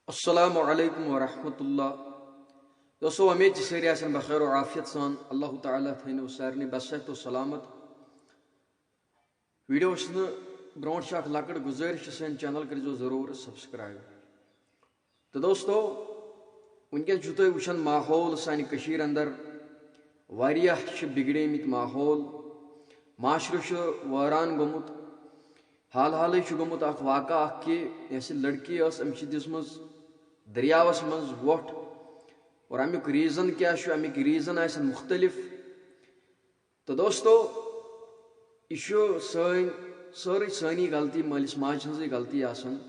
अस्सलामु अलैकुम वरहमतुल्लाह। दोस्तों उम्मीद सारी आसन बखैर और आफियत सान अल्लाह ताला थो सारे बसहत और सलामत। वीडियो ब्रोट लकट गुजारिश सन चैनल करो जरूर सब्सक्राइब। तो दोस्तों वनकस तुम वुचान माहौल सान अंदर बिगड़ेमित माहौल माशरू वारान गोमुत। हाल हाल गोमुत वाक़ा कि लड़की अमिश दिसमज दरियावस मज वोट और अमुक रीज़न क्या अमुक रीज़न आसन मुख्तलिफ। तो दोस्तों यह सारी सानी गलती मालिस माज हज गलती आसन।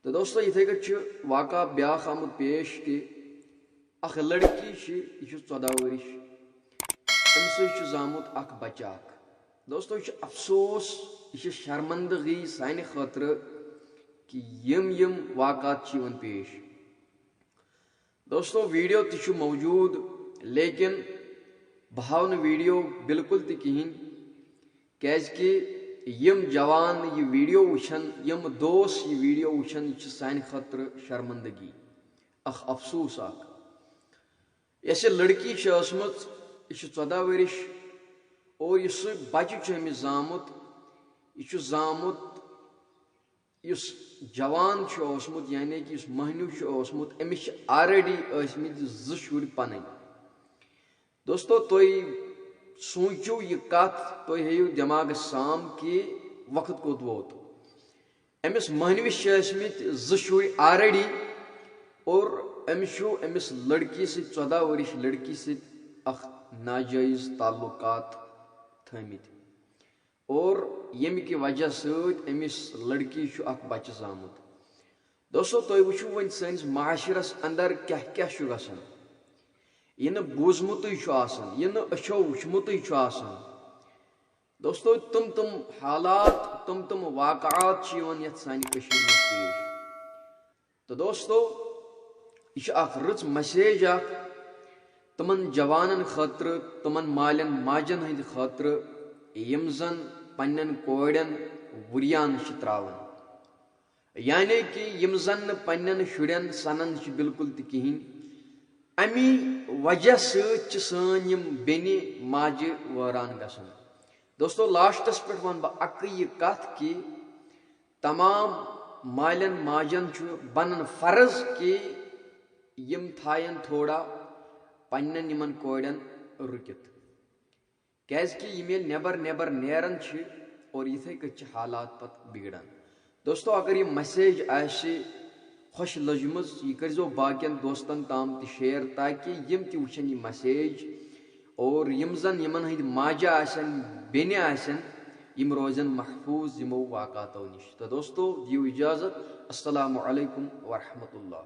तो दोस्तों इथे कट वाक़ा ब्याख आमुत पेश कि अख लड़की यह 14 वरिश अम जामुत अख बच्चा। दोस्तों यह अफसोस यह शर्मंदगी सानि खतर कि यम वाक़ात पेश। दोस्तों वीडियो ती मौजूद लेकिन बह हाव वीडियो बिल्कुल कहीं कि यम जवान यह वीडियो वुचन यम दोस्त यह वीडियो वुचन यह सानि खतर शर्मंदगी अख अफसोस यह लड़की असमत यह 14 वरिश और यह बच्चे अमिस जामुत यह जामुत इस जवान ओसमुत यानी कि इस महनू ओसमुत अमिस ऑलरेडी ज़ शुर पन। दोस्तों तुम सोचो यह कथ तुम हेयु दिमाग साम कि वक्त कोत वोत अमिस महनविस ज़ शुर ऑलरेडी और अमिस लड़की 14 वरिश लड़की नाजायज ताल्लुकात थमित और यम कि वजह समिस लड़की अख बच्चे जामुत। दोस्तों तुम वुचु वन सैनिस माशरस अंदर क्या क्या गसान यह बूजमुत यह अचो वुचमुत। दोस्तों तुम हालात तुम वाक़ात सानि पेश। तो दोस्तों यह अख रच मैसेज तमन जवानन खतर तमन मालन माजन हंद खतर यम जन पन्न कोड़न वुरियान त्रावन यानी कि यम जन पन्न शुरन सनन बिल्कुल कहीं अमी वजह सन यम बेनि माजे वारान गसन। दोस्तों लास्टस पे वन बह अक यह कथ कि तमाम मालन माजन बनन फर्ज कि यम थायन थोड़ा पन्न यमन कोड़न रुकित कि यम नेबर नेबर नेरन और इथे कच हालात पत बिगड़ान। दोस्तों अगर यह मैसेज आशे खुश लजमज यह करो बाकियन दोस्तन ताम शेयर ताकि यम ति वुचन यह मैसेज और यम जन यमन हंद माजा आसन बेनि आसन यम रोजन महफूज यमो वाक़ातों निश। तो दोस्तों दियो इजाज़त। अस्सलामु अलैकुम वरहमतुल्लाह।